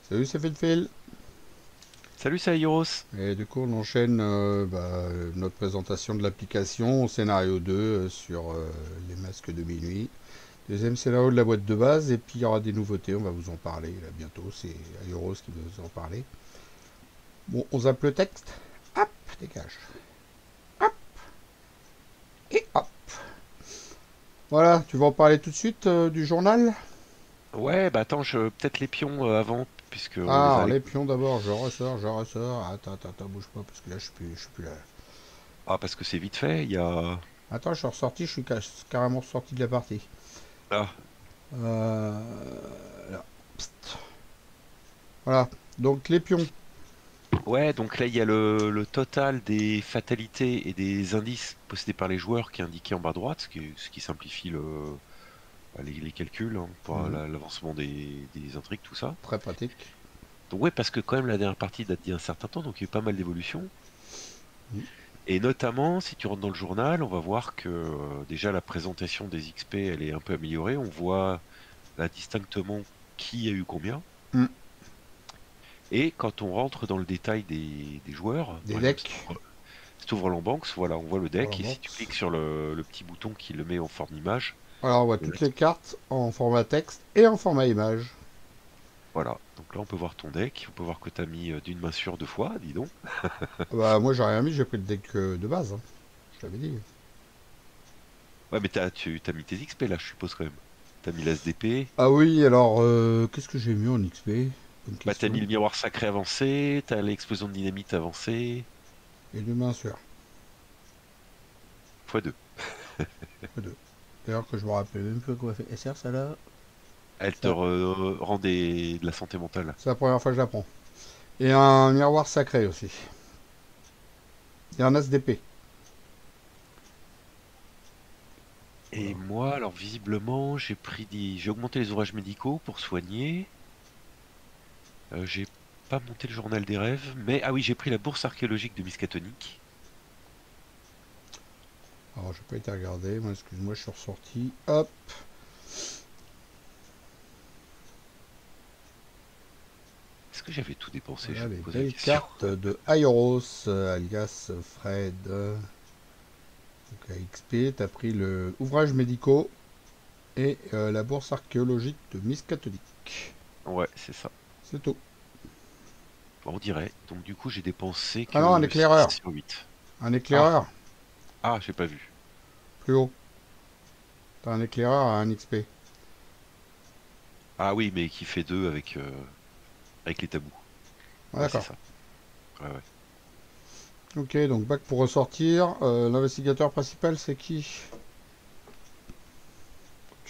Salut, c'est Phil. Salut, c'est Airos. Et du coup, on enchaîne notre présentation de l'application scénario 2 sur les masques de minuit. Deuxième scénario de la boîte de base, et puis il y aura des nouveautés, on va vous en parler là, bientôt. C'est Aeros qui va vous en parler. Bon, on zappe le texte. Hop, dégage. Hop, et hop. Voilà, tu vas en parler tout de suite du journal. Ouais, bah attends, peut-être les pions avant, puisqu'on Ah, les a alors, allés. les pions d'abord, je ressors, je ressors. Attends, bouge pas, parce que là, je suis plus là. Ah, parce que c'est vite fait, il y a... Attends, je suis ressorti, je suis carrément sorti de la partie. Ah, Là. Psst. Voilà. Donc les pions. ouais, donc là, il y a le total des fatalités et des indices possédés par les joueurs qui est indiqué en bas à droite, ce qui simplifie les calculs hein, pour Mhm. l'avancement des intrigues, tout ça. Très pratique. Donc ouais, parce que quand même, la dernière partie date d'il y a un certain temps, donc il y a eu pas mal d'évolutions. Mhm. Et notamment, si tu rentres dans le journal, on va voir que déjà la présentation des XP, elle est un peu améliorée. On voit là distinctement qui a eu combien. Mhm. Et quand on rentre dans le détail des joueurs, Des par exemple, decks. si tu ouvres l'embanks, voilà, on voit le Voilà, deck, et si tu box. cliques sur le petit bouton qui le met en forme d'image, Alors on voit voilà, toutes les cartes en format texte et en format image. voilà. Donc là, on peut voir ton deck, on peut voir que tu as mis d'une main sûre deux fois, dis donc. Bah moi j'ai rien mis, j'ai pris le deck de base, hein. Je t'avais dit. Ouais, mais tu as mis tes XP là, je suppose quand même. Tu as mis l'ASDP, Ah oui, alors qu'est-ce que j'ai mis en XP? Bonne bah, tu as mis question. le miroir sacré avancé, tu as l'explosion de dynamite avancée, Et deux mains sûres. x2. Deux. D'ailleurs que je me rappelle même plus quoi fait SR ça là. Elle te Ça, rend de la santé mentale. c'est la première fois que je la prends. Et un miroir sacré aussi. Et un as d'épée. Et moi, alors visiblement, j'ai augmenté les ouvrages médicaux pour soigner. J'ai pas monté le journal des rêves, mais ah oui, j'ai pris la bourse archéologique de Miskatonic. Alors j'ai pas été regardé, moi excuse-moi, je suis ressorti. Hop. Est-ce que j'avais tout dépensé? Je Voilà me les pose la belles question. cartes de Aioros, alias Fred. Donc à XP, t'as pris le ouvrage médicaux et la bourse archéologique de Miss Catholique. Ouais, c'est ça. C'est tout. Bon, on dirait. Donc du coup, j'ai dépensé Ah non, un que 6 éclaireur. sur 8. Un Ah, éclaireur, ah, j'ai pas vu. plus haut. T'as un éclaireur à un XP. Ah oui, mais qui fait 2 avec les tabous. Ah, Ouais, c'est d'accord. ça. Ouais, ouais. Ok, donc bac pour ressortir. L'investigateur principal, c'est qui?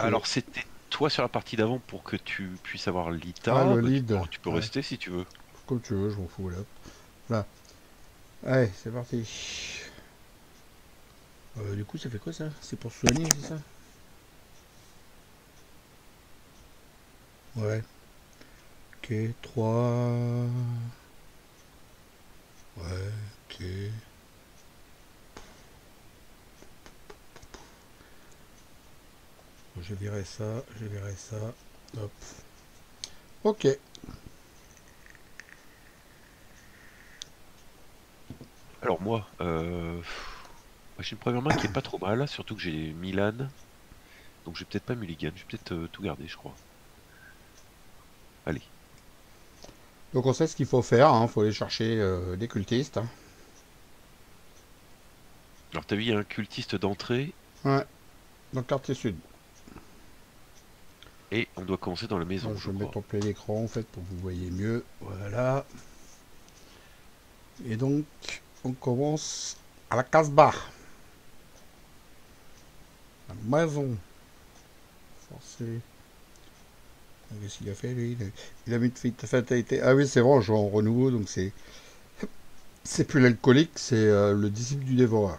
Ok. Alors, c'était toi sur la partie d'avant pour que tu puisses avoir Ah, l'ITA. le Bah, lead. tu peux Ouais, rester si tu veux. comme tu veux, je m'en fous là. Là. Allez, c'est parti. Du coup, ça fait quoi ça? C'est pour soigner, c'est ça? Ouais. Ok, 3. Ouais, ok. Je verrai ça, je verrai ça. Hop. Ok. Alors moi, j'ai une première main qui est pas trop mal, surtout que j'ai Milan, donc je vais peut-être pas mulligan, je vais peut-être tout garder, je crois. Allez. Donc on sait ce qu'il faut faire, hein. Faut aller chercher des cultistes, hein. Alors t'as vu, il y a un cultiste d'entrée, Ouais, dans le quartier sud. et on doit commencer dans la Moi, maison, je je vais crois. mettre en plein écran en fait pour que vous voyez mieux. Voilà. Et donc, on commence à la casse-barre. La maison. Forcé. Qu'est-ce qu'il a fait lui? Il a mis de fatalité. Ah oui, c'est vrai, on joue en renouveau, donc c'est plus l'alcoolique, c'est le disciple du dévoreur.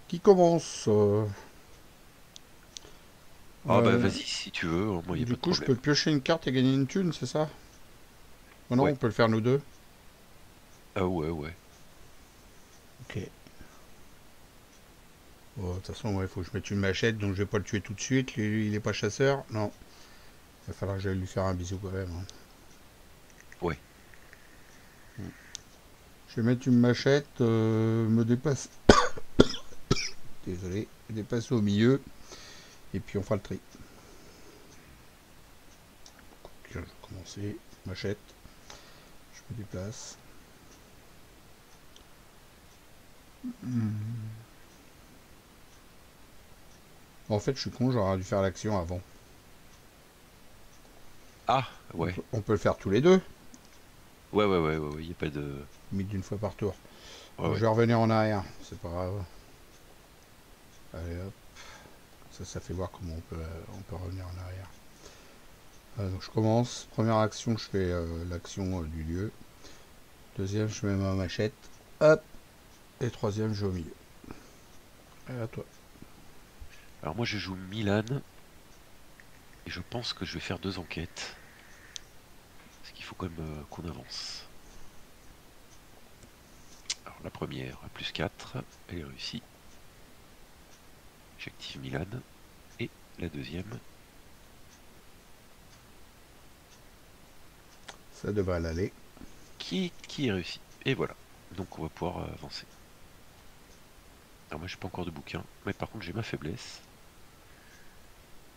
Qui commence Ah bah euh, vas-y si tu veux, hein, moi y a Du pas de coup, je problème. peux piocher une carte et gagner une thune, c'est ça? Oh non, Ouais. on peut le faire nous deux. Ah ouais, ouais. Ok. Bon, de toute façon, il faut que je mette une machette, donc je vais pas le tuer tout de suite. Lui, il est pas chasseur. Non. Il va falloir que j'aille lui faire un bisou quand même, hein. Ouais. Je vais mettre une machette, me dépasse. Désolé, me dépasser au milieu. Et puis on fera le tri. Je vais commencer. Machette. Je me déplace. En fait, je suis con, j'aurais dû faire l'action avant. Ah, ouais. On peut le faire tous les deux, Il n'y a pas de... limite d'une fois par tour. Ouais, Donc, je ouais. vais revenir en arrière, c'est pas grave. Allez hop, ça fait voir comment on peut revenir en arrière. Donc je commence. Première action, je fais l'action du lieu. Deuxième, je mets ma machette. Hop. Et troisième, je vais au milieu. Et à toi. Alors moi je joue Milan, et je pense que je vais faire 2 enquêtes. Parce qu'il faut quand même qu'on avance. Alors la première, à +4, elle est réussie. J'active Milan. Et la deuxième, Ça devrait l'aller. qui est réussie. Et voilà. Donc on va pouvoir avancer. Alors moi j'ai pas encore de bouquin, mais par contre j'ai ma faiblesse.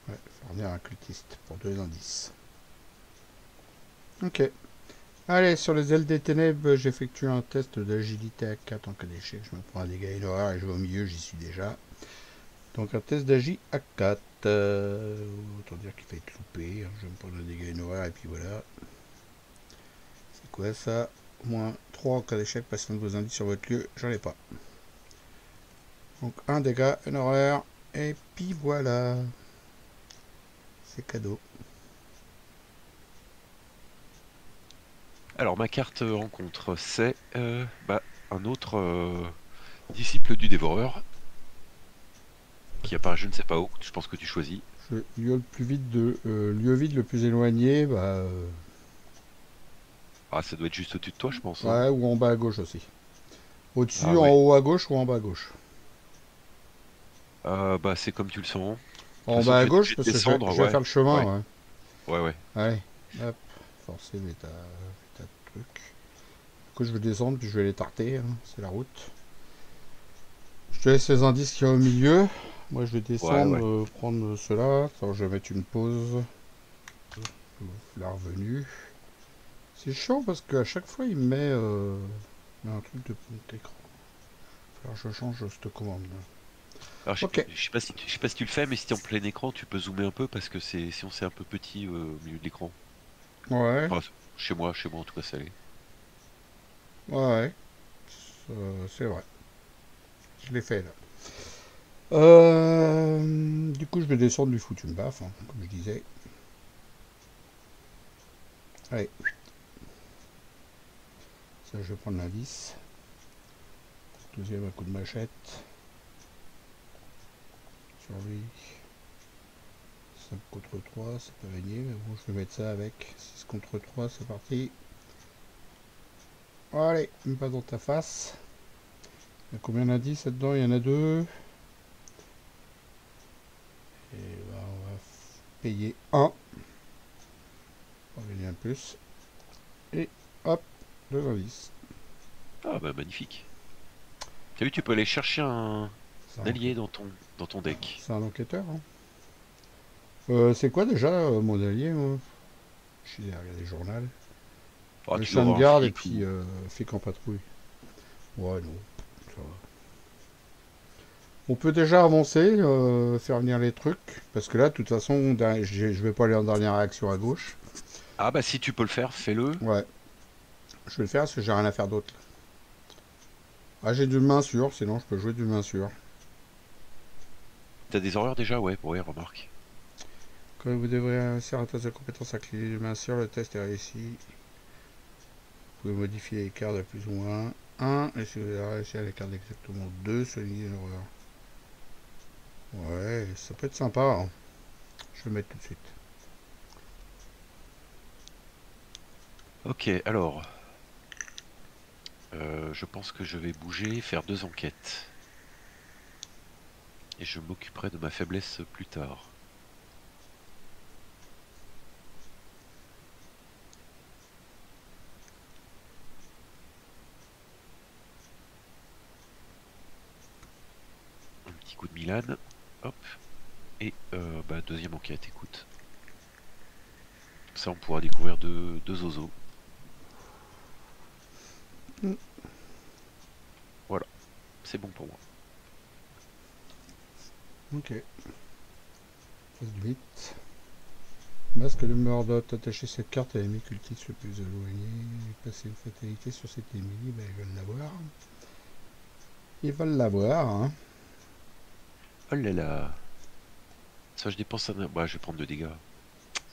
Ouais, faire venir un cultiste pour 2 indices. Ok. Allez, sur les ailes des ténèbres, j'effectue un test d'agilité à 4 en cas d'échec. Je me prends un dégât et une horreur et je vais au milieu, j'y suis déjà. Donc un test d'agi à 4. Autant dire qu'il va être loupé. Je vais me prendre un dégât et une horreur et puis voilà. C'est quoi ça? Moins 3 en cas d'échec, passez un de vos indices sur votre lieu. J'en ai pas. Donc un dégât, une horreur. Et puis voilà. C'est cadeau. Alors ma carte rencontre, c'est un autre disciple du dévoreur, qui apparaît je ne sais pas où, je pense que tu choisis. Lieu le plus vite lieu vide le plus éloigné, Ah ça doit être juste au-dessus de toi je pense, hein. ouais, ou en bas à gauche aussi. Au-dessus, Ah en ouais. haut à gauche ou en bas à gauche. Bah c'est comme tu le sens. De toute En façon bas tu à vas être gauche obligé de parce que descendre, je vais ouais. faire le chemin, Ouais, ouais. ouais. Allez, hop, forcer mes tas de trucs. Du coup, je vais descendre puis je vais les tarter, hein, c'est la route. Je te laisse les indices qu'il y a au milieu. Moi, je vais Ouais, descendre, ouais. prendre cela. Alors, je vais mettre une pause. La revenue. C'est chiant parce qu'à chaque fois, il me met un truc de fond d'écran. Alors, je change cette commande. Alors Ok. je sais pas si tu le fais, mais si t'es en plein écran, tu peux zoomer un peu parce que sinon c'est un peu petit au milieu de l'écran. Ouais. Enfin, chez moi en tout cas ça l'est. Ouais. C'est vrai. Je l'ai fait là. Du coup, je vais descendre du foutu me baffe, hein, comme je disais. Allez. Ça, je vais prendre l'indice. Deuxième, un coup de machette. Sur lui. 5 contre 3, c'est pas gagné, mais bon, je vais mettre ça avec 6 contre 3, c'est parti. Allez, une pas dans ta face. Il y a combien d'indices là-dedans? Il y en a 2. Et ben, on va payer 1. On va gagner un plus. Et hop, 2 indices. Ah bah magnifique. T'as vu, tu peux aller chercher un C'est un, allié dans ton deck. c'est un enquêteur, hein. C'est quoi déjà mon allié, moi? Je suis allé regarder le journal. Ah, Le tu dois chien de avoir un garde et flic puis ou... flic en patrouille. Ouais, non. Ça va. On peut déjà avancer, faire venir les trucs. Parce que là, de toute façon, je vais pas aller en dernière réaction à gauche. Ah bah si tu peux le faire, fais-le. Ouais, je vais le faire parce que j'ai rien à faire d'autre. Ah, j'ai d'une main sûre, sinon je peux jouer d'une main sûre. T'as des horreurs déjà? Ouais, ouais, remarque. Quand vous devrez insérer un test de compétence à clé d'une main sûre, le test est réussi. Vous pouvez modifier les cartes à plus ou moins 1. Et si vous avez réussi à les cartes exactement 2, soulignez l'horreur. Ouais, ça peut être sympa, hein. Je vais le mettre tout de suite. Ok, alors... je pense que je vais bouger, faire 2 enquêtes. Et je m'occuperai de ma faiblesse plus tard. petit coup de Milan. Hop. Et bah, deuxième enquête, écoute. Ça, on pourra découvrir deux zozos. Voilà, c'est bon pour moi. Ok. Phase du 8. Masque de Mordot. Attacher cette carte à l'ennemi cultiste le plus éloigné. Passer une fatalité sur cet ennemi. Ben, ils veulent l'avoir. Ils veulent l'avoir, hein. Oh là là. Ça, je dépense un... Bah, je vais prendre 2 dégâts.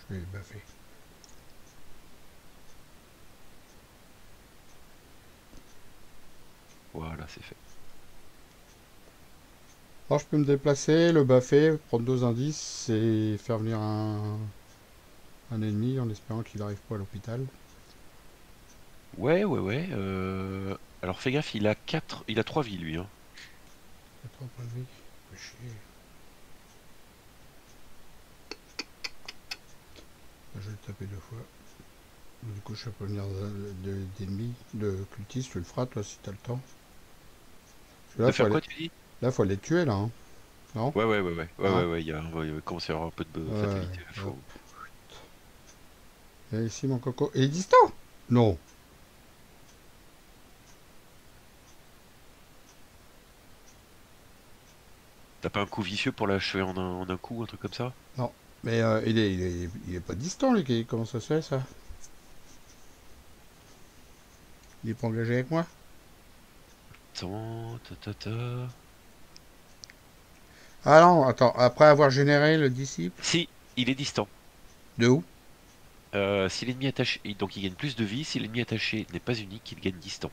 Je vais les baffer. Voilà, c'est fait. Alors je peux me déplacer, le baffer, prendre 2 indices et faire venir un ennemi en espérant qu'il n'arrive pas à l'hôpital. Ouais, ouais, ouais. Alors, fais gaffe, il a 3 vies, lui. Hein. 3 points de vie. Fait chier. Je vais le taper 2 fois. Du coup, je peux venir d'ennemis, de cultistes, tu le feras toi si t'as le temps. De Parce que faire quoi, tu dis? là, faut les tuer là, hein. Non? Ouais, ouais, ouais, ouais. Ouais, Hein? ouais, ouais. Il commence à y avoir un peu de Ouais, fatalité. hop. Faut... Et ici mon coco. Et il est distant? Non. T'as pas un coup vicieux pour l'achever en un coup, un truc comme ça? Non. Mais il est pas distant lui, comment ça se fait ça? Il est pas engagé avec moi? Attends, ta. Ah non, attends, après avoir généré le disciple, Si, il est distant. de où? Si l'ennemi attaché, donc il gagne plus de vie. Si l'ennemi attaché n'est pas unique, il gagne distant.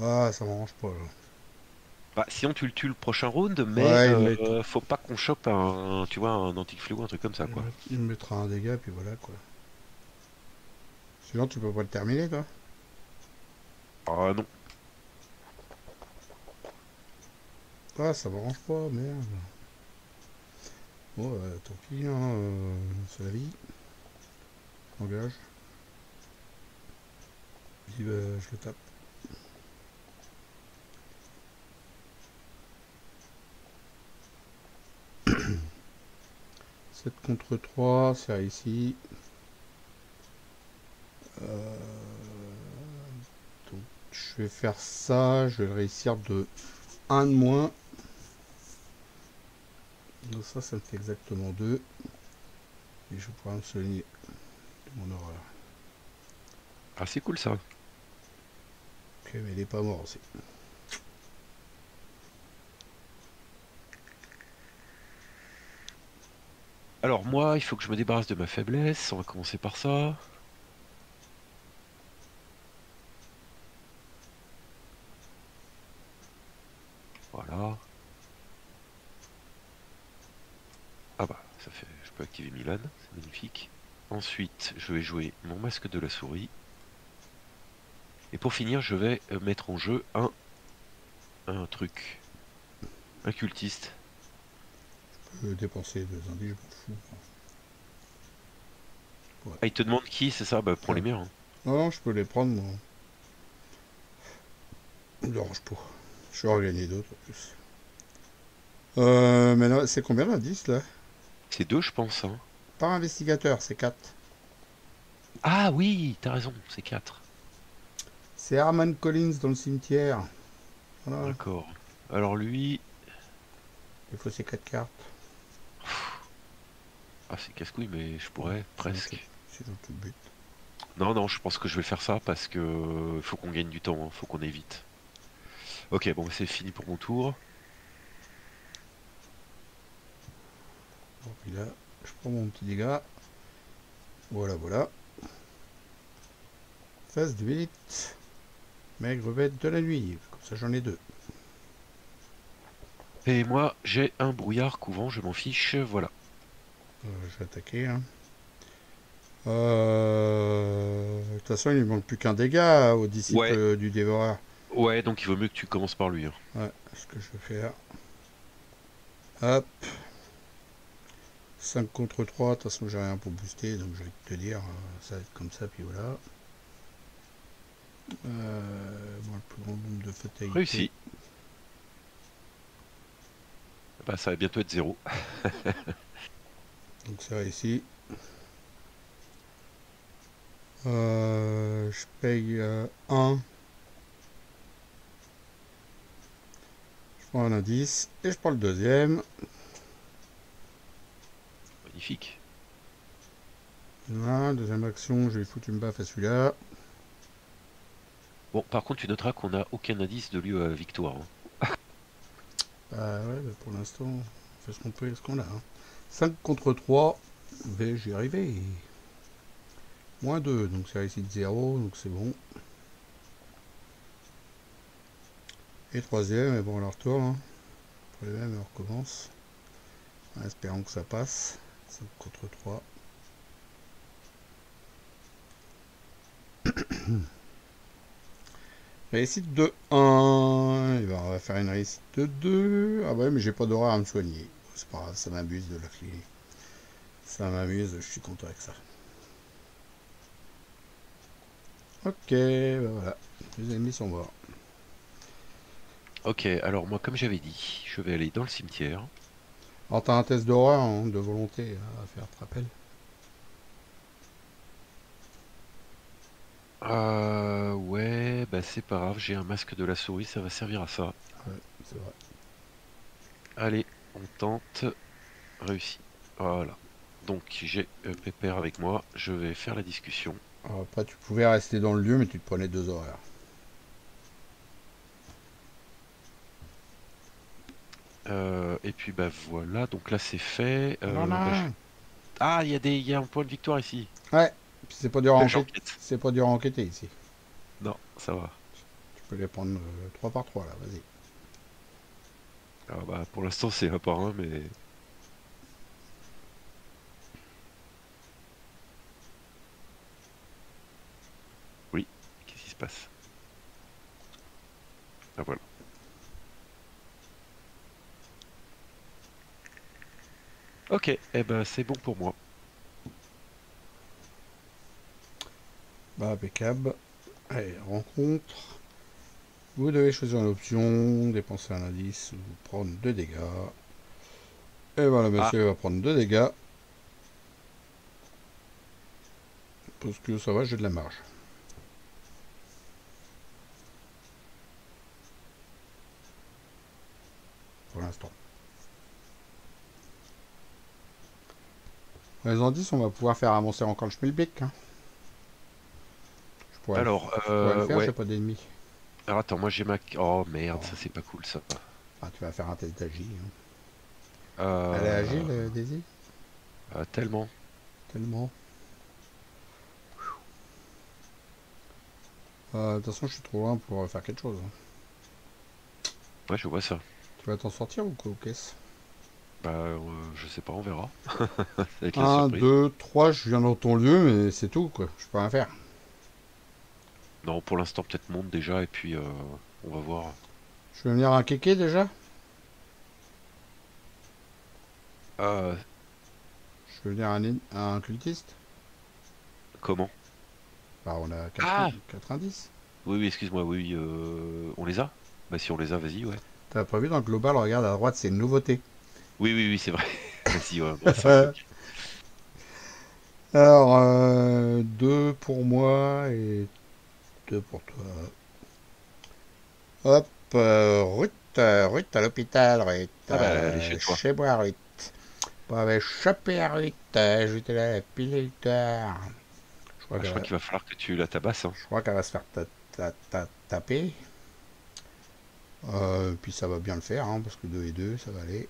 Ah, ça m'arrange pas là. Bah, sinon tu le tues le prochain round, mais Ouais, faut pas qu'on chope tu vois, un anti-fléau, un truc comme ça, quoi. il me mettra un dégât, puis voilà quoi. Sinon, tu peux pas le terminer, toi? Ah non. Ah, ça m'arrange pas, merde. Bon, tant pis, hein, c'est la vie. Engage. Puis, je le tape. 7 contre 3, c'est réussi. Euh, donc, je vais faire ça, je vais réussir de 1 de moins. Donc ça me fait exactement 2. Et je pourrais me soigner de mon horreur. Ah, c'est cool ça. Ok, mais il est pas mort aussi. Alors moi, il faut que je me débarrasse de ma faiblesse. On va commencer par ça. Voilà. Ah bah, ça fait. Je peux activer Milan, c'est magnifique. Ensuite, je vais jouer mon masque de la souris. Et pour finir, je vais mettre en jeu un truc. Un cultiste. Je peux dépenser 2 indices, je m'en fous. Ouais. Ah, il te demande qui, c'est ça? Bah, prends Ouais. les miens. Hein. Non, non, je peux les prendre, moi. Il me dérange pas. Je vais en gagner d'autres en plus. Mais là, c'est combien l'indice là? C'est 2, je pense. Hein. Par investigateur, c'est 4. Ah oui, t'as raison, c'est 4. C'est Herman Collins dans le cimetière. Voilà. D'accord. Alors lui... Il faut ces 4 cartes. Ah, c'est casse-couille, mais je pourrais, presque. C'est dans tout le but. Non, non, je pense que je vais faire ça parce que faut qu'on gagne du temps, hein, faut qu'on évite. Ok, bon, c'est fini pour mon tour. Bon, puis là, je prends mon petit dégât. Voilà, voilà. Phase de 8. Maigre bête de la nuit. Comme ça, j'en ai 2. Et moi, j'ai un brouillard couvent, je m'en fiche, voilà. Je vais attaquer. Hein. De toute façon, il ne manque plus qu'un dégât au disciple Ouais, du dévoreur. ouais, donc il vaut mieux que tu commences par lui. Hein. Ouais, ce que je vais faire. Hop. 5 contre 3. De toute façon, j'ai rien pour booster. Donc, je vais te dire, ça va être comme ça. Puis voilà. Bon, le plus grand nombre de fatalités. Réussi. Bah, ça va bientôt être 0. Donc c'est réussi. Je paye 1. Je prends un indice et je prends le deuxième. Magnifique. Voilà, deuxième action, je vais foutre une baffe à celui-là. Bon, par contre, tu noteras qu'on n'a aucun indice de lieu à victoire. Hein. Bah ouais, bah pour l'instant, on fait ce qu'on peut et ce qu'on a. 5 contre 3, mais j'y arrivé. Moins 2, donc c'est réussi de 0, donc c'est bon. Et troisième, et bon, on la retourne. Hein. Pour les mêmes, on recommence. En espérant que ça passe. 5 contre 3. Réussite de 1. Et ben, on va faire une réussite de 2. Ah ouais, mais j'ai pas d'horaire à me soigner. C'est pas grave, ça m'amuse de la clé. Ça m'amuse, je suis content avec ça. Ok, ben voilà. Les ennemis sont morts. Ok, alors moi, comme j'avais dit, je vais aller dans le cimetière. Alors t'as un test d'horreur, hein, de volonté à faire, tu te rappelles? Ouais, bah c'est pas grave, j'ai un masque de la souris, ça va servir à ça. Ouais, c'est vrai. Allez, on tente. Réussi. Voilà. Donc j'ai Pépère avec moi, je vais faire la discussion. Alors après, tu pouvais rester dans le lieu, mais tu te prenais 2 horaires. Et puis bah voilà, donc là c'est fait. On en a un. Ah, il y a un point de victoire ici. Ouais, puis c'est pas dur à enquêter. J'enquête. C'est pas dur à enquêter ici. Non, ça va. Tu peux les prendre 3 par 3 là, vas-y. Ah bah pour l'instant c'est un par un, mais... Oui, qu'est-ce qui se passe? Ah voilà. Ok, eh ben c'est bon pour moi. Bah, impeccable. Allez, rencontre. Vous devez choisir une option, dépenser un indice ou prendre 2 dégâts. Et voilà, Ah, monsieur va prendre 2 dégâts. Parce que ça va, j'ai de la marge. Pour l'instant. Les indices, on va pouvoir faire avancer encore le schmilblick. Hein. alors, Je pourrais le faire, j'ai ouais. pas d'ennemis. Alors attends, moi j'ai ma... Oh merde, Oh. ça c'est pas cool ça. Ah, tu vas faire un test d'agi. Hein. Elle est Euh... agile, Daisy? Tellement. Tellement. De toute façon, je suis trop loin pour faire quelque chose. Hein. Ouais, je vois ça. Tu vas t'en sortir ou quoi, qu'est-ce? Bah, je sais pas, on verra. Ça va être la 1, surprise. 2, 3, je viens dans ton lieu, mais c'est tout, quoi. Je peux rien faire. Non, pour l'instant peut-être monte déjà, et puis on va voir. Je vais venir un kéké déjà? Euh, Je vais venir un cultiste? Comment? Bah, on a Ah! 4 indices. Oui, oui, excuse-moi, oui, oui, on les a? Bah si on les a, vas-y, ouais. T'as pas vu dans le global, regarde à droite, c'est une nouveauté. Oui, oui, oui, c'est vrai. Vas-y, ouais, on va s'en bloquer. Alors, 2 pour moi et 2 pour toi. Hop, Ruth à l'hôpital, Ruth. Ah bah, elle est chez toi. Chez moi, Ruth. Bon, ben, choper Ruth, je te la pile tard. Je crois Bah, je qu'elle crois va, qu'il va falloir que tu la tabasses, hein. je crois qu'elle va se faire taper. Puis ça va bien le faire, hein, parce que 2 et 2, ça va aller.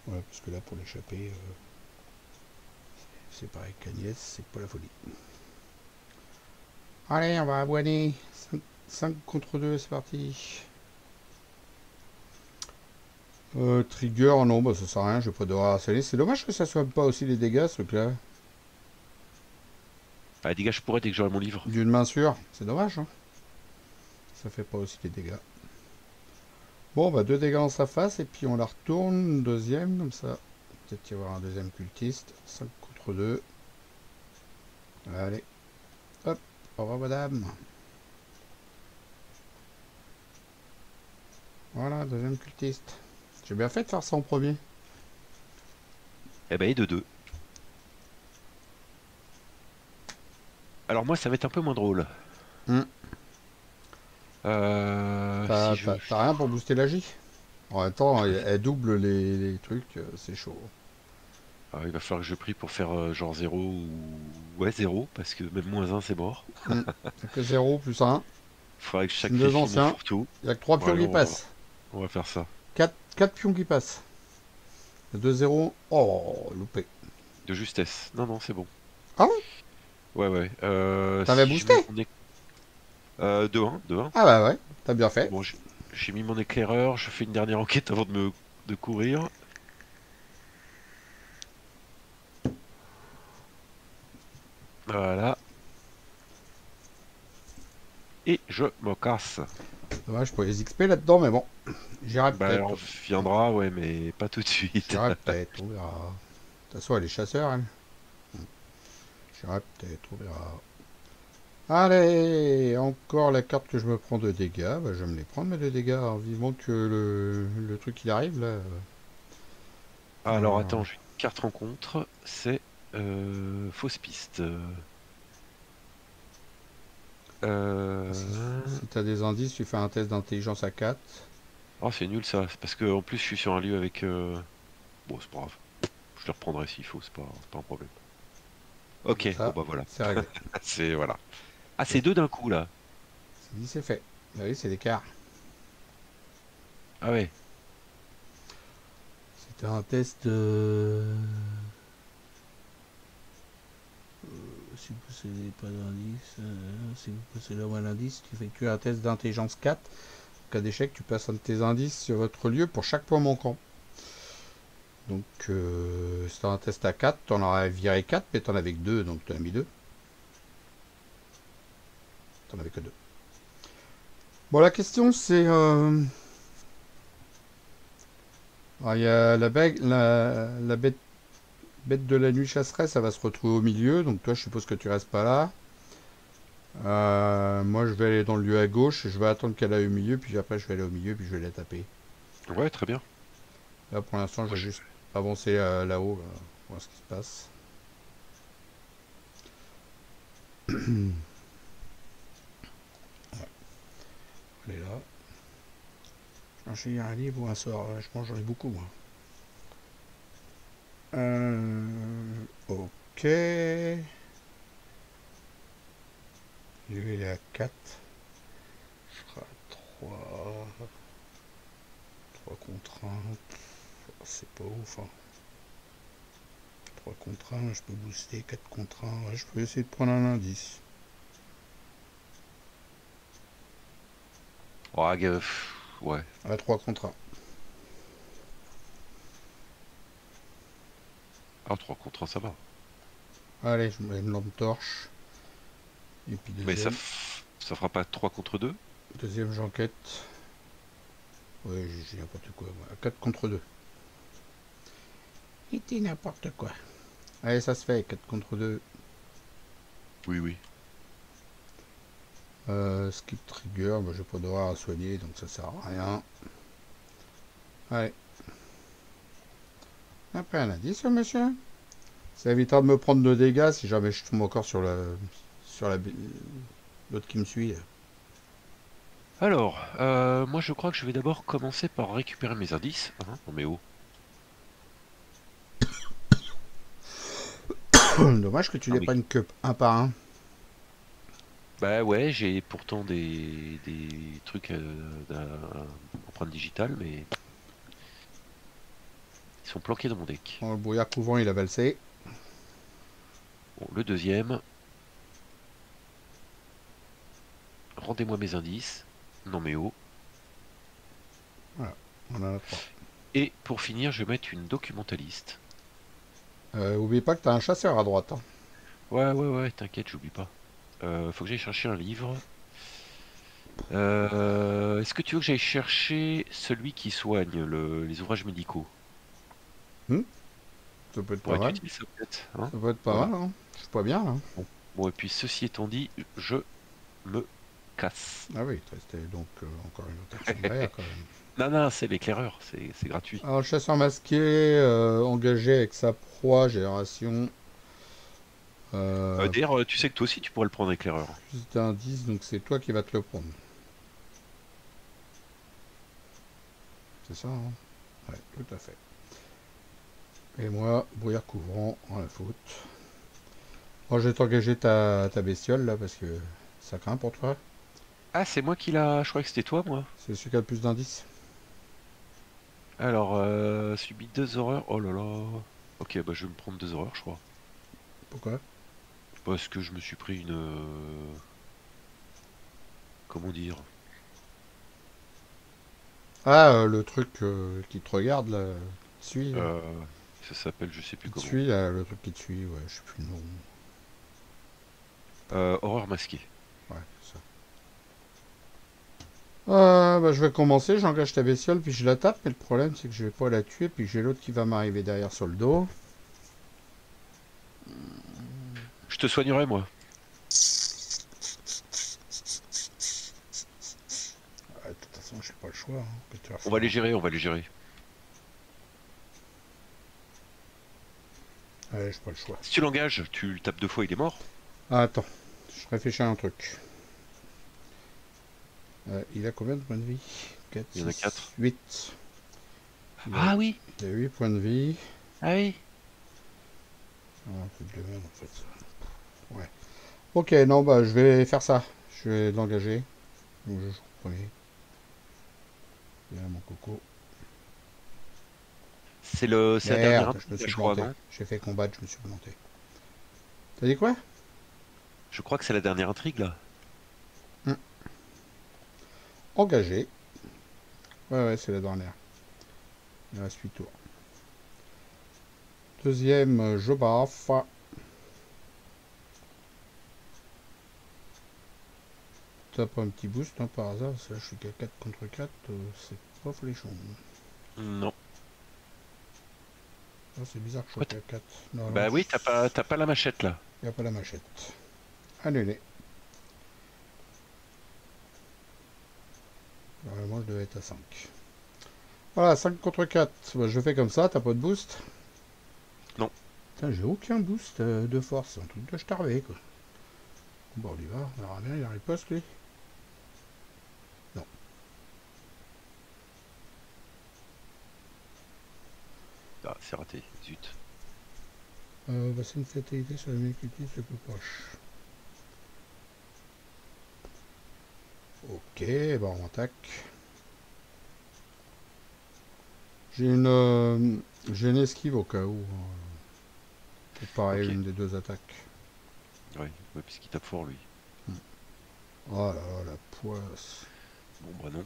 Ouais, parce que là, pour l'échapper, c'est pareil qu'Agnès, c'est pas la folie. Allez, on va abonner. 5 contre 2, c'est parti. Trigger, non, bah ça sert à rien, je vais pas devoir harceler. C'est dommage que ça soit pas aussi les dégâts, ce truc-là. Ah, dégage, je pourrais dès que j'aurai mon livre. D'une main sûre, c'est dommage. Hein. Ça fait pas aussi les dégâts. Bon, bah 2 dégâts dans sa face, et puis on la retourne, deuxième, comme ça. Peut-être y avoir un deuxième cultiste. 5 contre 2. Allez. Au revoir, madame. Voilà, deuxième cultiste. J'ai bien fait de faire ça en premier. Eh ben, et de deux. Alors moi, ça va être un peu moins drôle. Hmm. Si je... T'as rien pour booster la J? En même temps, elle double les trucs, c'est chaud. Ah, il va falloir que je prie pour faire genre 0 ou... Ouais, 0, parce que même moins un c'est mort. Hmm. Y'a que 0 plus 1. Il faudrait que je C'est deux sacrifie mon anciens. fourre-tout. Il y a que 3 Ouais, pions qui passent. on va faire ça. 4 pions qui passent. 2-0. Oh, loupé. De justesse. Non, non, c'est bon. Ah ouais? Ouais, ouais. T'avais Si je boosté? mets mon... 2-1, 2-1. Ah bah ouais, t'as bien fait. Bon, j'ai mis mon éclaireur, je fais une dernière enquête avant de courir. Voilà. Et je me casse. Dommage pour les XP là-dedans, mais bon. J'irai Bah, on peut-être. viendra, ouais, mais pas tout de suite. J'irai peut-être, on verra. De toute façon, elle est chasseur, elle. J'irai peut-être, on verra. Allez, encore la carte que je me prends de dégâts. Bah, je vais me les prendre, mes 2 dégâts. En vivant que le truc il arrive, là. Alors, Alors, attends, j'ai une carte rencontre. C'est fausse piste. si t'as des indices, tu fais un test d'intelligence à 4. Oh, c'est nul ça. C'est parce que en plus, je suis sur un lieu avec. Bon, c'est pas grave. Je le reprendrai s'il faut, c'est pas un problème. Ok, bon Ça, bah voilà. c'est réglé. C'est voilà. Ah, c'est deux d'un coup là. C'est dit, c'est fait. Bah oui, c'est l'écart. Ah ouais. C'était un test. Si vous possédez pas d'indice, si vous possédez au moins l'indice, tu effectues un test d'intelligence 4. En cas d'échec, tu passes un de tes indices sur votre lieu pour chaque point manquant. Donc, si t'as un test à 4, t'en aurais viré 4, mais t'en avais que 2, donc t'en as mis 2. T'en avais que 2. Bon, la question, c'est... il y a la bête de la nuit chasseresse, ça va se retrouver au milieu, donc toi, je suppose que tu restes pas là. Moi, je vais aller dans le lieu à gauche, et je vais attendre qu'elle aille au milieu, puis après, je vais aller au milieu, puis je vais la taper. Ouais, très bien. Là, pour l'instant, je Moi, vais juste avancer là-haut, pour voir ce qui se passe. Elle est là. Chercher un livre ou un sort, je pense j'en ai beaucoup, moi. Ok. Je vais aller à 4. Je serai à 3. 3 contre 1. C'est pas ouf, hein. 3 contre 1, je peux booster. 4 contre 1. Ouais, je peux essayer de prendre un indice. oh, ouais. À 3 contre 1. Ah, 3 contre 1, ça va. Allez, je mets une lampe torche. Et puis Mais ça fera pas 3 contre 2. deuxième j'enquête. Ouais, j'ai n'importe quoi. 4 contre 2. C'était n'importe quoi. Allez, ça se fait, 4 contre 2. Oui, oui. Skip trigger, moi j'ai pas d'horreur à soigner, donc ça sert à rien. Allez. Après un indice, monsieur. Ça évitera de me prendre de dégâts si jamais je tombe encore sur l'autre qui me suit. Alors, moi je crois que je vais d'abord commencer par récupérer mes indices. Hein, non mais oh. Dommage que tu Ah n'aies mais... pas une cup un par un. Bah ouais, j'ai pourtant des trucs d'empreinte digitale, mais ils sont planqués dans mon deck. Bon, le brouillard couvent, il a valsé. Bon, le deuxième. Rendez-moi mes indices. Non mais oh. Voilà, on en a 3. Et pour finir, je vais mettre une documentaliste. Oublie pas que t'as un chasseur à droite. Hein. Ouais, ouais, ouais, t'inquiète, j'oublie pas. Faut que j'aille chercher un livre. Est-ce que tu veux que j'aille chercher celui qui soigne les ouvrages médicaux? Hmm, ça peut être pas Pourrait être mal. utile ça peut-être, hein? Ça peut être pas Ouais. mal. Hein. Je suis pas bien là. Bon. Bon, et puis ceci étant dit, je me casse. Ah oui, il te restait donc encore une autre action derrière quand même. Non, non, c'est l'éclaireur, c'est gratuit. Alors, le chasseur masqué, engagé avec sa proie, génération D'ailleurs, tu sais que toi aussi tu pourrais le prendre éclaireur. plus d'indices, donc c'est toi qui vas te le prendre. C'est ça, hein? Ouais, tout à fait. Et moi, brouillard couvrant, en la faute. Bon, je vais t'engager ta bestiole là parce que ça craint pour toi. Ah, c'est moi qui l'a. Je croyais que c'était toi, moi. C'est celui qui a le plus d'indices. Alors, subit 2 horreurs. Oh là là. Ok, bah je vais me prendre 2 horreurs, je crois. Pourquoi? Parce que je me suis pris une. Comment dire? Ah, le truc qui te regarde là, qui te suit. Euh, Ça s'appelle, je sais plus Qui te comment. suit là, le truc qui te suit, ouais, je sais plus le nom. Horreur masquée. Ouais, c'est ça. Bah, je vais commencer, j'engage ta bestiole, puis je la tape, mais le problème c'est que je vais pas la tuer, puis j'ai l'autre qui va m'arriver derrière sur le dos. Je te soignerai, moi. Ouais, de toute façon, j'ai pas le choix, hein, que tu vas On va faire. les gérer, on va les gérer. Ouais, j'ai pas le choix. Si tu l'engages, tu le tapes 2 fois, il est mort. Ah, attends, je réfléchis à un truc. Il a combien de points de vie? 4, Il y en a 6, 4. 8. Ah oui, Il a 8 points de vie. ah oui. Ah, c'est de la merde en fait. Ouais. Ok, non, bah je vais faire ça. Je vais l'engager. Donc, je joue le premier. Il y a mon coco. C'est la dernière Merde, je me intrigue, là, suis je crois, planté. non? J'ai fait combattre, je me suis planté. T'as dit quoi? Je crois que c'est la dernière intrigue, là. Hum. Engagé. Ouais, ouais, c'est la dernière. Il reste 8 tours. Deuxième, je baffe. T'as pas un petit boost hein, par hasard? Parce que là, je suis qu'à 4 contre 4. C'est pas fléchon. Non. Ah, c'est bizarre que je sois Quoi, qu'à 4. Non, non, bah oui, t'as pas la machette, là. il n'y a pas la machette. Annulé. Normalement, je devais être à 5. Voilà, 5 contre 4. Bah, je fais comme ça, t'as pas de boost? Non. Putain, j'ai aucun boost de force. C'est un truc de starvé, quoi. Bon, on y va. On verra bien, il riposte, lui. Non. Ah, c'est raté, zut. Bah, c'est une fatalité sur les mecs qui utilisent le plus proche. Ok, bah on attaque. J'ai une esquive au cas où. Pour parer Ok. une des deux attaques. Ouais, puisqu'il tape fort, lui. Oh là là, la poisse. Bon, bah non.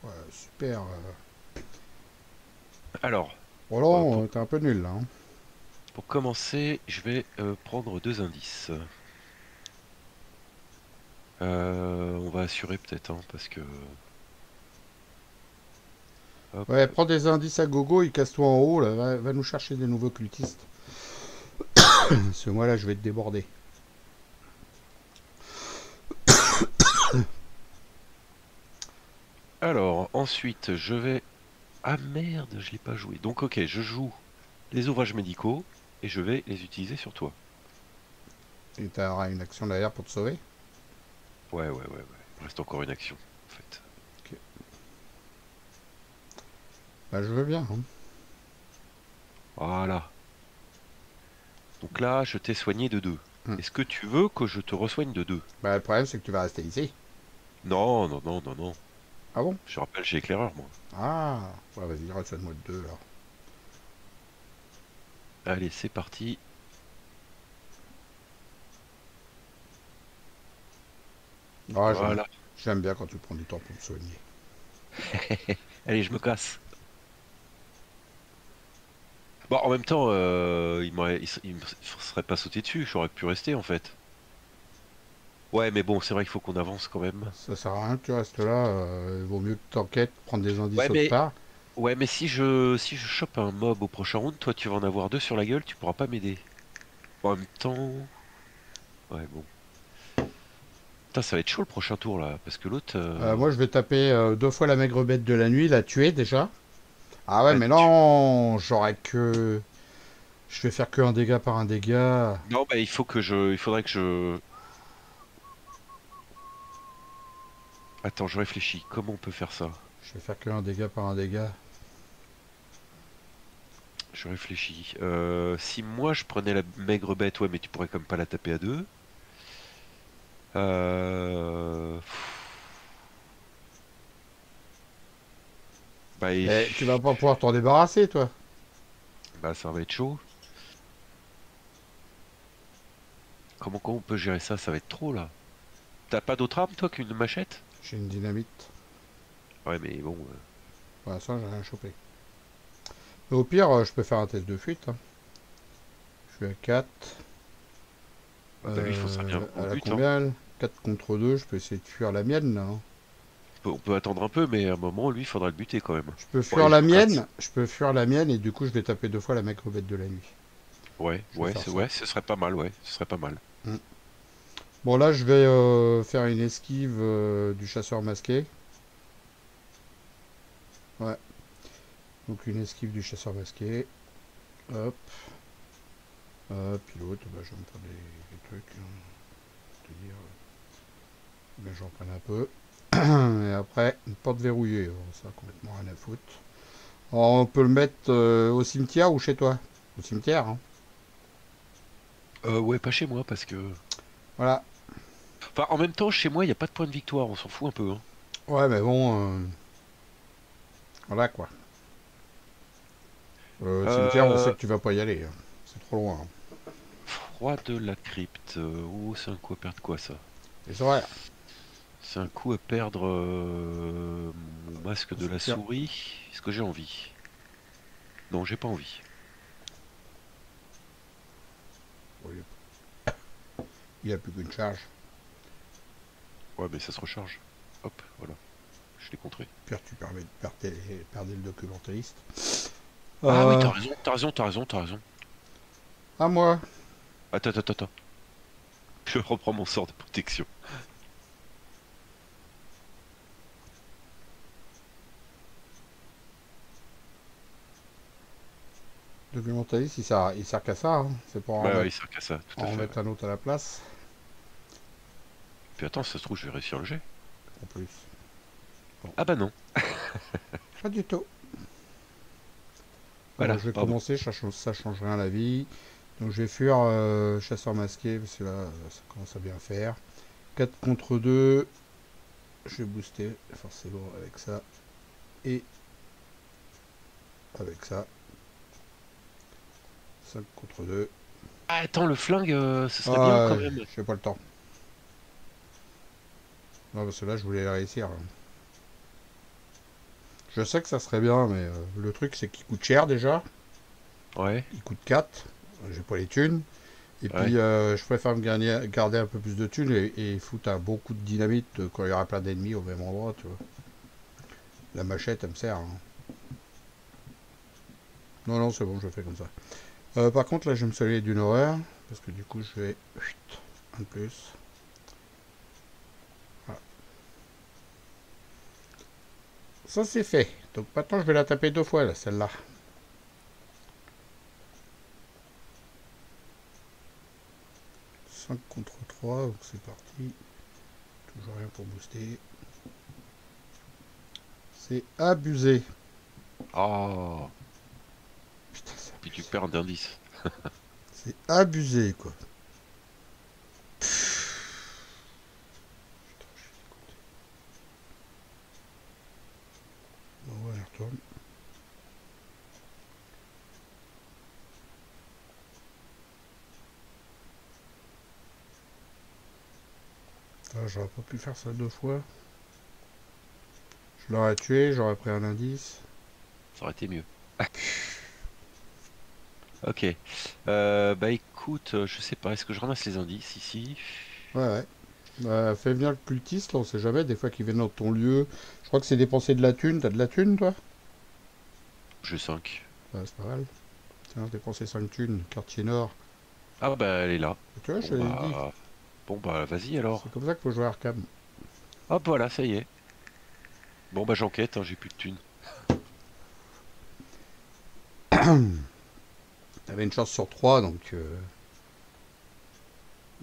Ouais, super. Alors, Roland, pour, t'es un peu nul là. Hein. pour commencer, je vais prendre 2 indices. On va assurer peut-être, hein, parce que... Hop. Ouais, prends des indices à gogo, il casse-toi en haut, là, va nous chercher des nouveaux cultistes. Ce mois-là, je vais te déborder. Alors, ensuite, je vais... Ah merde, je l'ai pas joué. Donc ok, je joue les ouvrages médicaux et je vais les utiliser sur toi. Et t'auras une action derrière pour te sauver. Ouais. Il reste encore une action, en fait. Ok. Bah, je veux bien. Hein. Voilà. Donc là, je t'ai soigné de 2. Hmm. Est-ce que tu veux que je te resoigne de 2? Bah, le problème, c'est que tu vas rester ici. Non. Ah bon? Je rappelle, j'ai éclaireur, moi. Ah, ouais, vas-y, reçois-moi de 2 alors. Allez, c'est parti. Ah, Voilà. j'aime bien quand tu prends du temps pour me soigner. Allez, je me casse. Bon, en même temps, il me serait pas sauté dessus. J'aurais pu rester, en fait. Ouais, mais bon, c'est vrai qu'il faut qu'on avance quand même. Ça sert à rien que tu restes là. Il vaut mieux que t'enquêtes, prendre des indices Ouais, autre mais part. Ouais, mais si je chope un mob au prochain round, toi tu vas en avoir deux sur la gueule, tu pourras pas m'aider. En même temps. Ouais, bon. Putain, ça va être chaud le prochain tour là, parce que l'autre. Moi, je vais taper 2 fois la maigre bête de la nuit, la tuer déjà. Ah ouais, Ah, mais non, j'aurais que... Je vais faire que un dégât par un dégât. non, bah il faut que je. Il faudrait que je. Attends, je réfléchis. Comment on peut faire ça? Je vais faire que un dégât par un dégât. Je réfléchis. Si moi je prenais la maigre bête, ouais, mais tu pourrais comme pas la taper à deux. Euh... Bah, Mais tu vas pas pouvoir t'en débarrasser, toi. bah ça va être chaud. Comment on peut gérer ça? Ça va être trop là. T'as pas d'autre arme toi qu'une machette? J'ai une dynamite. Ouais, mais bon. Pour l'instant, j'ai rien chopé. Mais au pire, je peux faire un test de fuite, hein. Je suis à 4. Bah lui, il faut ça bien au Elle a but, hein. combien, elle? 4 contre 2. Je peux essayer de fuir la mienne, là, hein. On peut attendre un peu, mais à un moment, lui, il faudra le buter quand même. Je peux Bon, allez, fuir je la le casse. mienne. Je peux fuir la mienne et du coup, je vais taper 2 fois la maigre bête de la nuit. Ouais, Je vais faire ça. ouais, ce serait pas mal, ouais, ce serait pas mal. Mm. Bon, là, je vais faire une esquive du chasseur masqué. Ouais. Donc, une esquive du chasseur masqué. Hop. Puis l'autre, bah, je vais me prendre des trucs, hein. Te dire, ben, j'en prenne un peu. Et après, une porte verrouillée. Alors, ça, complètement rien à foutre. Alors, on peut le mettre au cimetière ou chez toi? Au cimetière, hein. Ouais, pas chez moi, parce que... Voilà. Enfin, en même temps, chez moi, il n'y a pas de point de victoire, on s'en fout un peu, hein. Ouais, mais bon, voilà quoi. Cimetière, on sait Euh... que tu vas pas y aller, hein. C'est trop loin, hein. Froid de la crypte. Oh, c'est un coup à perdre quoi, ça? Les horaires. C'est un coup à perdre mon masque de la Tiens. souris. Est-ce que j'ai envie? Non, j'ai pas envie. Bon, il a plus qu'une charge. Ouais, mais ça se recharge. Hop, voilà. Je l'ai contré. Pire, tu permets de perdre le documentaliste. Ah oui, Euh, t'as raison, t'as raison, t'as raison, t'as raison. à moi. Attends, attends, attends. Je reprends mon sort de protection. Documentaliste, il sert qu'à ça, hein. C'est pour Ouais, ouais, il sert qu'à ça, tout à en fait, ouais. remettre un autre à la place. Puis attends, ça se trouve, je vais réussir le jet. En plus. Bon, Ah bah non. pas du tout. Bon, Voilà, je vais pardon. commencer, ça change rien à la vie. Donc je vais fuir chasseur masqué, parce que là, ça commence à bien faire. 4 contre 2. Je vais booster forcément avec ça. Et avec ça. 5 contre 2. Ah, attends, le flingue, ce serait bien Ah, quand même. j'ai pas le temps. Non, parce que là, je voulais réussir. Je sais que ça serait bien, mais le truc, c'est qu'il coûte cher déjà. Ouais, Il coûte 4. J'ai pas les thunes. Et ouais. puis, je préfère me garder un peu plus de thunes et foutre un bon coup de dynamite quand il y aura plein d'ennemis au même endroit, tu vois. La machette, elle me sert, hein. Non, non, c'est bon, je fais comme ça. Par contre, là, je vais me soigner d'une horreur. Parce que du coup, je vais... Un de plus. Voilà. Ça, c'est fait. Donc maintenant, je vais la taper 2 fois, là, celle-là. 5 contre 3, donc c'est parti. Toujours rien pour booster. C'est abusé. Oh, Putain, c'est puis tu abusé. perds d'indice. C'est abusé, quoi. Putain, je suis dégoûté. Bon, ouais, retourne. Ah, j'aurais pas pu faire ça 2 fois. Je l'aurais tué, j'aurais pris un indice. Ça aurait été mieux. Ok. Bah écoute, je sais pas, est-ce que je ramasse les indices ici? Ouais, ouais. Fais venir le cultiste, là, on sait jamais, des fois qu'il vient dans ton lieu. Je crois que c'est dépenser de la thune. T'as de la thune, toi? J'ai 5. Ouais, c'est pas mal. Tiens, dépenser 5 thunes, quartier nord. Ah bah elle est là. Tu vois, je Bon te l'ai dit. bah... Bon bah vas-y C'est alors. comme ça qu'il faut jouer à Arkham. Hop voilà, ça y est. Bon bah j'enquête, hein, j'ai plus de thunes. T'avais une chance sur 3, donc...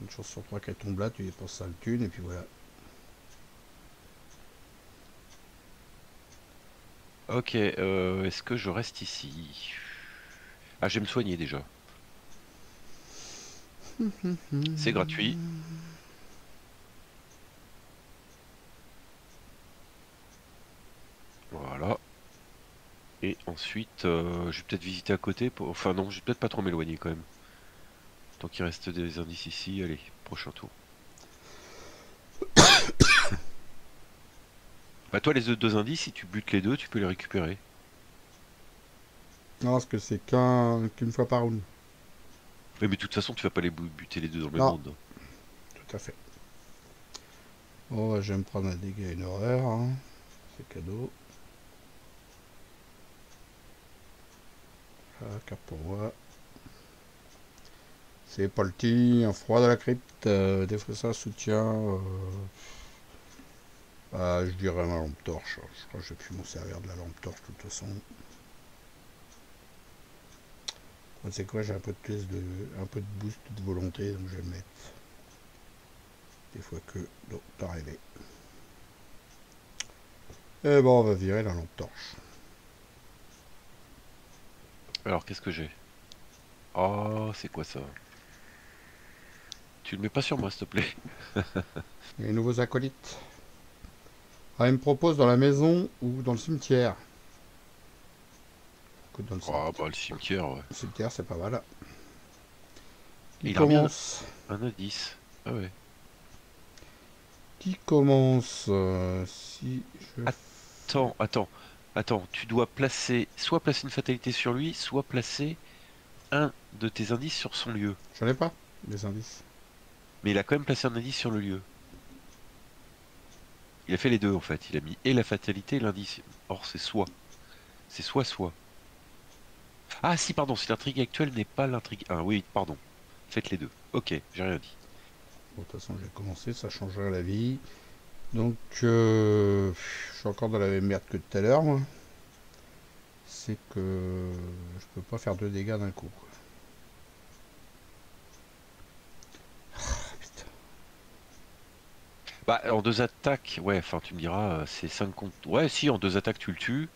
une chance sur 3 qu'elle tombe là, tu dépenses 5 thunes, et puis voilà. Ok, est-ce que je reste ici? Ah, je vais me soigner déjà. C'est gratuit. Voilà. Et ensuite, je vais peut-être visiter à côté. Enfin non, je vais peut-être pas trop m'éloigner quand même. Tant qu'il reste des indices ici, allez, prochain tour. Bah toi, les deux indices, si tu butes les deux, tu peux les récupérer. Non, parce que c'est qu'une fois par round. Mais de toute façon, tu vas pas les buter les deux dans le même Non, round, hein. tout à fait. Bon, je vais me prendre un dégât et une horreur, hein. C'est cadeau. Ah, carte pour moi. C'est Polty, un froid de la crypte, défausseur, soutien. Je dirais ma lampe torche. Je crois que je vais plus m'en servir de la lampe torche de toute façon. C'est quoi, j'ai un peu de pièce de. Un peu de boost de volonté, donc je vais le mettre. Des fois que. Non, t'as rêvé. Et bon, on va virer la lampe torche. Alors, qu'est-ce que j'ai? Oh, c'est quoi ça? Tu le mets pas sur moi, s'il te plaît. Les nouveaux acolytes. Ah, il me propose dans la maison ou dans le cimetière. Écoute, dans le Ah cimetière. bah le cimetière, ouais. Le cimetière, c'est pas mal. Et Qui il a remis commence? un indice. Ah ouais. Qui commence? Si je. Attends. Attends, tu dois soit placer une fatalité sur lui, soit placer un de tes indices sur son lieu. J'en ai pas, des indices. Mais il a quand même placé un indice sur le lieu. Il a fait les deux en fait. Il a mis et la fatalité et l'indice. Or, c'est soit. C'est soit. Ah si, pardon, si l'intrigue actuelle n'est pas l'intrigue 1. Oui, pardon. Faites les deux. Ok, j'ai rien dit. Bon, de toute façon, j'ai commencé, ça changerait la vie. Donc, je suis encore dans la même merde que tout à l'heure, moi. C'est que je peux pas faire 2 dégâts d'un coup, quoi. Ah, putain. Bah, en deux attaques, ouais, enfin, tu me diras, c'est 5 contre. Ouais, si, en deux attaques, tu le tues.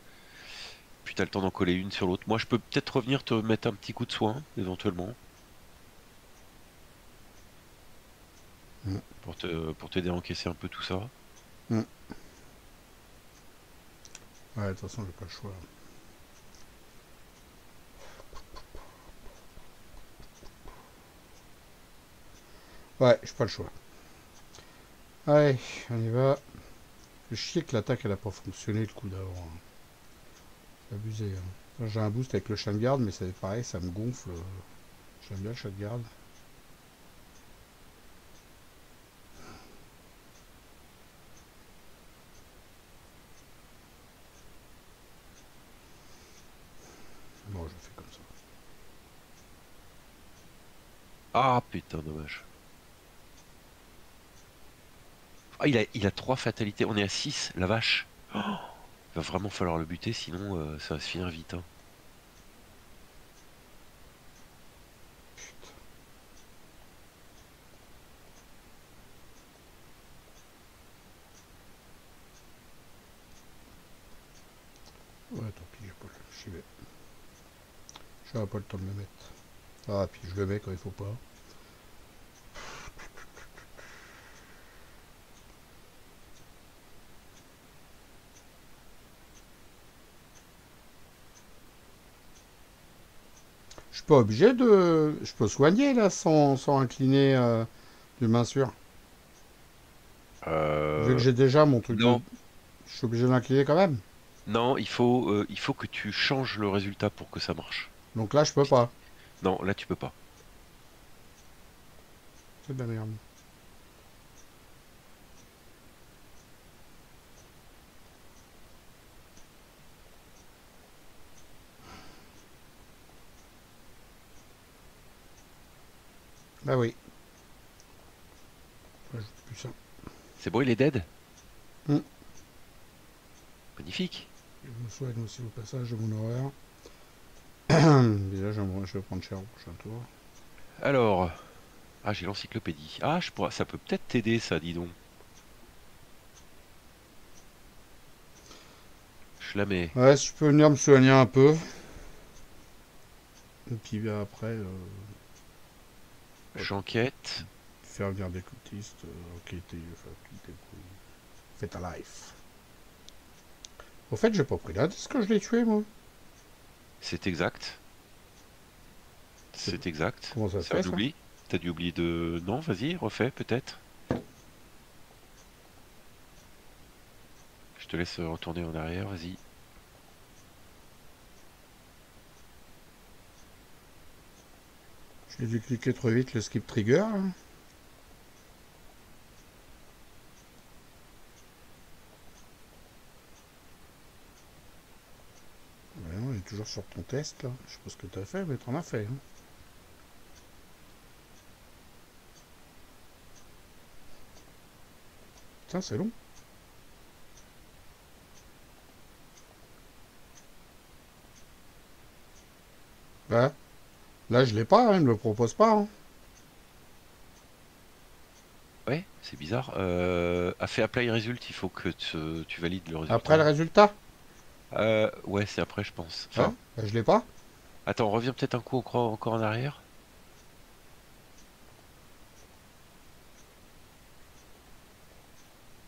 Puis t'as le temps d'en coller une sur l'autre. Moi, je peux peut-être revenir te mettre un petit coup de soin, éventuellement, Mm. pour t'aider à encaisser un peu tout ça. Mm. Ouais, de toute façon, j'ai pas le choix. Ouais, j'ai pas le choix. Allez, on y va. Je chier que l'attaque, elle a pas fonctionné le coup d'avant, hein. C'est abusé, hein. J'ai un boost avec le chien de garde, mais c'est pareil, ça me gonfle. J'aime bien le chien de garde. Bon, je fais comme ça. Ah, putain, dommage. Ah, il a trois fatalités. On est à 6, la vache. Oh, il va vraiment falloir le buter, sinon ça va se finir vite, hein. Ouais, tant pis, j'ai pas le... J'y vais. J'aurai pas le temps de le mettre. Ah, puis je le mets quand il faut pas. Je suis pas obligé de... Je peux soigner, là, sans incliner d'une main sûre. Vu que Euh, j'ai déjà mon truc de... non, Je suis obligé d'incliner quand même. non, il faut que tu changes le résultat pour que ça marche. Donc là, je peux pas. Non, là, tu peux pas. C'est de la merde. Bah oui. Rajoute plus ça. C'est bon, il est dead? Hmm. Magnifique. Je me soigne aussi au passage de mon horreur. Déjà, je vais prendre cher au prochain tour. Alors... Ah, j'ai l'encyclopédie. Ah, ça peut peut-être t'aider, ça, dis donc. Je la mets. Ouais, si tu peux venir me soigner un peu. Et puis bien après, J'enquête. faire venir des cultistes, enquêter, enfin, tout débrouille. Fais ta life. Au fait, j'ai pas pris l'indice que je l'ai tué, moi. C'est exact. C'est exact. Comment ça se C'est fait, un ça? oubli. T'as dû oublier de... Non, vas-y, refais, peut-être. Je te laisse retourner en arrière, vas-y. J'ai dû cliquer trop vite le skip trigger. Hein. Ouais, on est toujours sur ton test, là. Je sais pas ce que t'as fait, mais t'en as fait. Hein. Tiens, c'est long. Bah, là, je l'ai pas, hein, il me le propose pas. Hein. Ouais, c'est bizarre. A fait apply result, il faut que tu valides le Après le résultat. résultat? Ouais, c'est après, je pense. Ouais, Enfin, bah, je l'ai pas. attends, reviens peut-être un coup encore en arrière.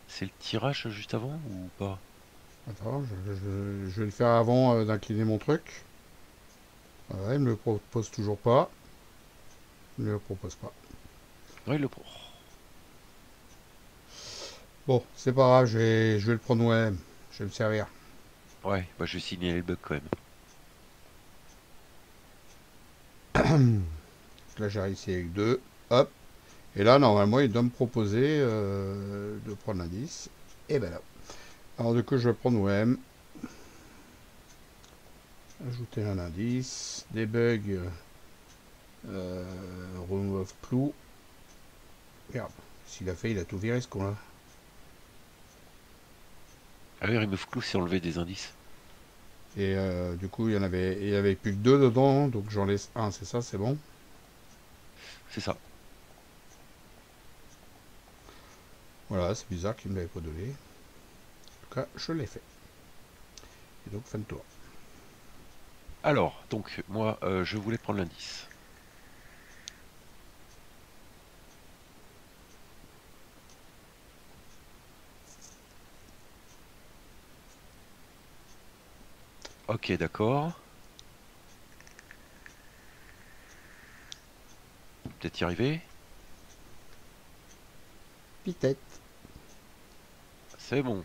C'est le tirage juste avant ou pas? Attends, je vais le faire avant d'incliner mon truc. Ouais, il me le propose toujours pas. Il me le propose pas. Ouais, Bon, c'est pas grave, je vais le prendre moi-même. Je vais me servir. Ouais, bah je vais signaler le bug quand même. Là, j'ai réussi avec deux. Hop. Et là, normalement, il doit me proposer de prendre l'indice. Et ben là. Alors, du coup, je vais prendre OM. Ajouter un indice. Debug. Remove clou. Merde. S'il a fait, il a tout viré ce con-là. Ah oui, remove clou, c'est enlever des indices. Et du coup, il y avait plus que deux dedans. Donc, j'en laisse un. C'est ça, c'est bon. C'est ça. Voilà, c'est bizarre qu'il ne me l'avait pas donné. En tout cas, je l'ai fait. Et donc, fin de tour. Alors, donc, moi, je voulais prendre l'indice. Ok, d'accord. Peut-être y arriver. Pitette. C'est bon.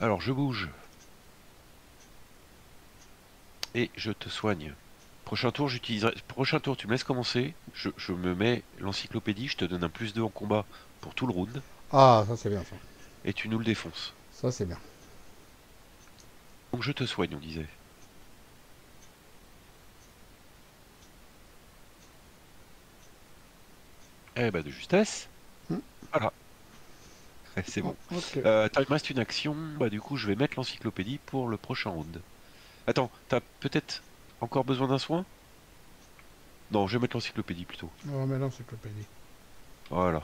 Alors, je bouge. Et je te soigne. Prochain tour, j'utiliserai. Prochain tour, tu me laisses commencer. Je me mets l'encyclopédie, je te donne un +2 en combat pour tout le round. Ah, ça, c'est bien, ça. Et tu nous le défonces. Ça, c'est bien. Donc je te soigne, on disait. Eh ben de justesse. Hmm. Voilà. C'est Oh, bon. ok. Il me reste une action. Bah du coup, je vais mettre l'encyclopédie pour le prochain round. Attends, t'as peut-être encore besoin d'un soin? Non, je vais mettre l'encyclopédie plutôt. Oh, mais non, c'est Clopédie. Voilà.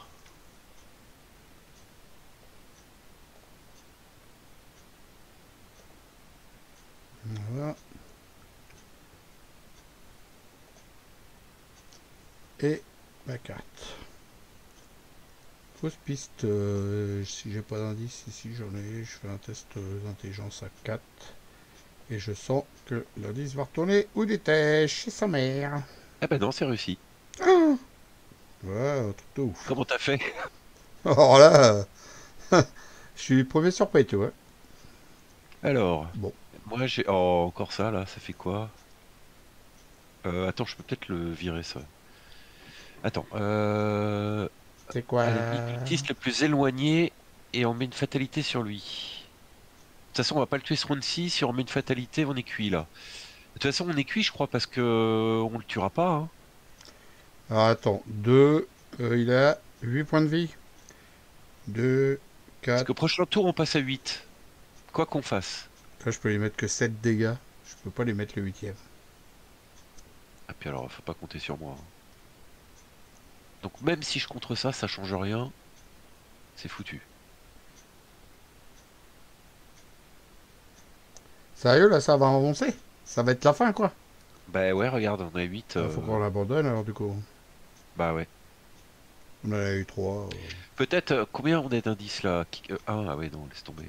Voilà. Et ma carte. Fausse piste. Si j'ai pas d'indice ici, j'en ai. Je fais un test d'intelligence à 4. Et je sens que l'indice va retourner où il était, chez sa mère. Eh ben non, c'est réussi. Ah ouais, un truc de ouf. Comment t'as fait? Alors là, je suis premier surpris, tu vois. Alors, Bon, moi j'ai... Oh, encore ça, là, ça fait quoi? Attends, je peux peut-être le virer, ça. Attends, c'est quoi? à l'ennemi cultiste le plus éloigné et on met une fatalité sur lui. De toute façon, on va pas le tuer ce round-ci. Si on met une fatalité, on est cuit là. toute façon, on est cuit, je crois, parce que on le tuera pas, hein. Alors attends, 2, il a 8 points de vie. 2, Parce 4. que prochain tour, on passe à 8. Quoi qu'on fasse. Là, je peux lui mettre que 7 dégâts. Je peux pas lui mettre le huitième. Ah, puis alors, faut pas compter sur moi, hein. Donc même si je contre ça, ça change rien. C'est foutu. Sérieux, là, ça va avancer. Ça va être la fin, quoi. Bah ouais, regarde, on a 8. Faut qu'on l'abandonne, alors, du coup. Bah ouais. On en a eu 3. Peut-être, combien on a d'indices là? Un, ah ouais, non, laisse tomber.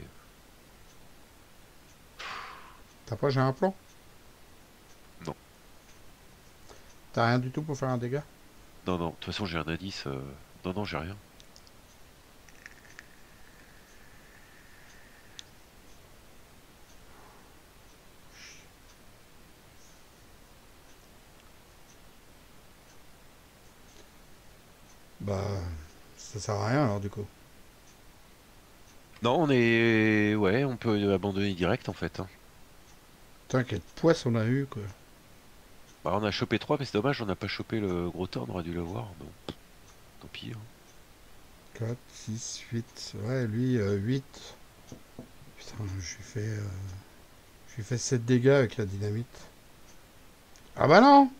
T'as pas, j'ai un plan. Non, T'as rien du tout pour faire un dégât. non, non, de toute façon, j'ai un indice. Non, non, j'ai rien. Bah, ça sert à rien, alors, du coup. Non, on est. Ouais, on peut abandonner direct en fait, hein. Putain, quelle poisse on a eu, quoi. Bah, on a chopé 3, mais c'est dommage, on n'a pas chopé le gros temps, on aurait dû l'avoir. Bon, tant pis, hein. 4, 6, 8. Ouais, lui, 8. Putain, je lui fais 7 dégâts avec la dynamite. Ah bah non.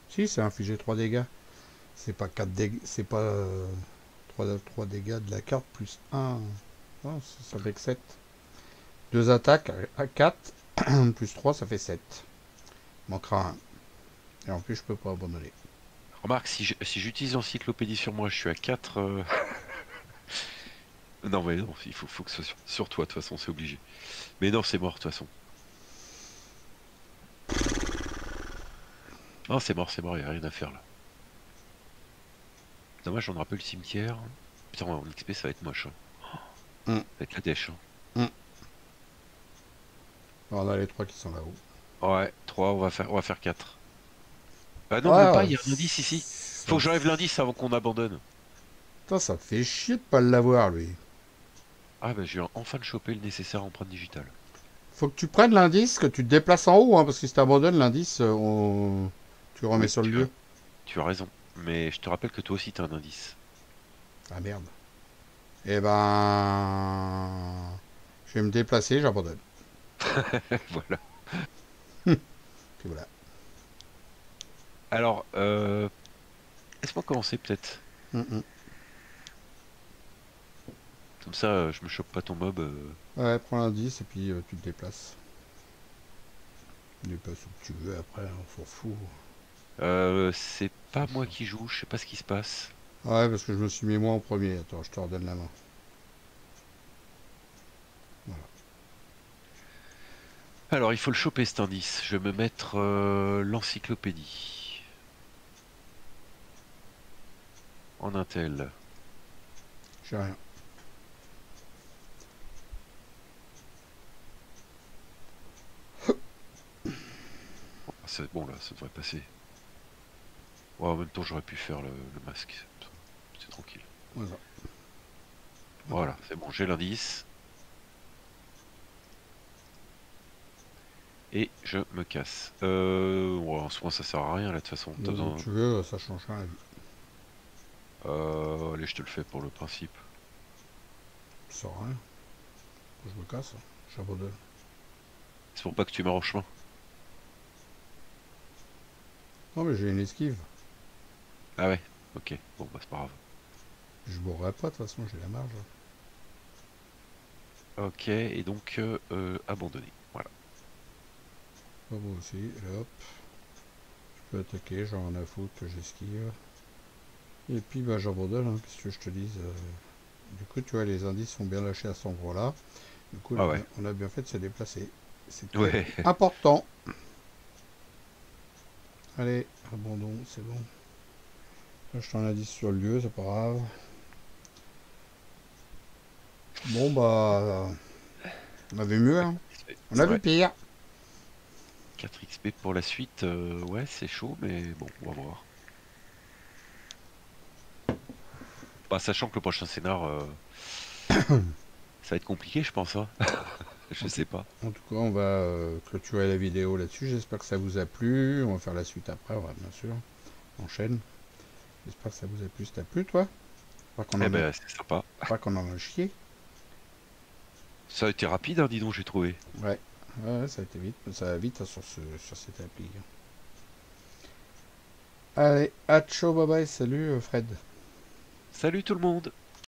Si, c'est infligé 3 dégâts. C'est pas 4 dégâts. C'est pas 3 dégâts de la carte plus un. Non, ça fait que 7. Deux attaques à 4. Plus 3, ça fait 7. Manquera un. Et en plus, je peux pas abandonner. Remarque, si j'utilise l'encyclopédie sur moi, je suis à 4. Non, mais non, faut que ce soit sur toi, de toute façon, c'est obligé. Mais non, c'est mort, de toute façon. Non, c'est mort, y a rien à faire là. Dommage, on aura pas le cimetière. Putain, en XP, ça va être moche, hein. Hum, Ça va être la dèche, hein. hum. Alors, on a les 3 qui sont là-haut. Ouais, 3, on va faire 4. Ah non, même pas, Ah, il y a un indice ici. Faut que j'enlève l'indice avant qu'on abandonne. Putain, ça me fait chier de pas l'avoir, lui. Ah bah je viens enfin de choper le nécessaire empreinte digitale. Faut que tu prennes l'indice, que tu te déplaces en haut, hein, parce que si t'abandonnes l'indice, tu remets Oui, sur le lieu. tu as raison. Mais je te rappelle que toi aussi t'as un indice. Ah merde. Eh ben... Je vais me déplacer, j'abandonne. Voilà. Puis voilà. Alors, laisse-moi commencer peut-être. Hum, hum. Comme ça, je me chope pas ton mob. Ouais, prends l'indice et puis tu te déplaces. Tu te déplaces où tu veux après, hein, on s'en fout. C'est pas moi qui joue, je sais pas ce qui se passe. Ouais, parce que je me suis mis moi en premier. Attends, je te redonne la main. Voilà. Alors, il faut le choper cet indice. Je vais me mettre l'encyclopédie. En Intel. J'ai rien. Ah, c'est bon là, ça devrait passer. Ouais, en même temps, j'aurais pu faire le masque. C'est tranquille. Voilà. Voilà, c'est bon, j'ai l'indice. Et je me casse. Ouais, en soi, ça sert à rien là, de toute façon. T'as Donc, besoin. tu veux, ça change rien à la vie. Allez, je te le fais pour le principe. Ça sert à rien. Je me casse, hein. J'abandonne. C'est pour pas que tu meurs en chemin. Non, mais j'ai une esquive. Ah ouais, ok. Bon, bah c'est pas grave. Je mourrai pas, de toute façon, j'ai la marge. Ok, et donc abandonné. Voilà. Ah, moi aussi, et hop. Je peux attaquer, j'en ai à foutre que j'esquive. Et puis, bah, j'abandonne, hein, qu'est-ce que je te dise. Du coup, tu vois, les indices sont bien lâchés à cet endroit-là. Du coup, Ah ouais. on a bien fait de se déplacer. C'était Ouais. important. Allez, abandon, c'est bon. Là, je t'en ai dit sur le lieu, c'est pas grave. Bon, bah, on a vu mieux, hein. On a vu Ouais. pire. 4 XP pour la suite. Ouais, c'est chaud, mais bon, on va voir. Bah, sachant que le prochain scénar, ça va être compliqué, je pense, hein. Je sais pas. En tout cas, on va clôturer la vidéo là-dessus. J'espère que ça vous a plu. On va faire la suite après, ouais, bien sûr. On enchaîne. J'espère que ça vous a plu. Ça t'a plu, toi? Eh ben, c'est sympa. Pas qu'on en a chié. Ça a été rapide, hein, dis donc, j'ai trouvé. Ouais. Ouais, ça a été vite. Ça va vite hein, sur cette appli. Allez, à ciao, bye bye. Salut, Fred. Salut tout le monde!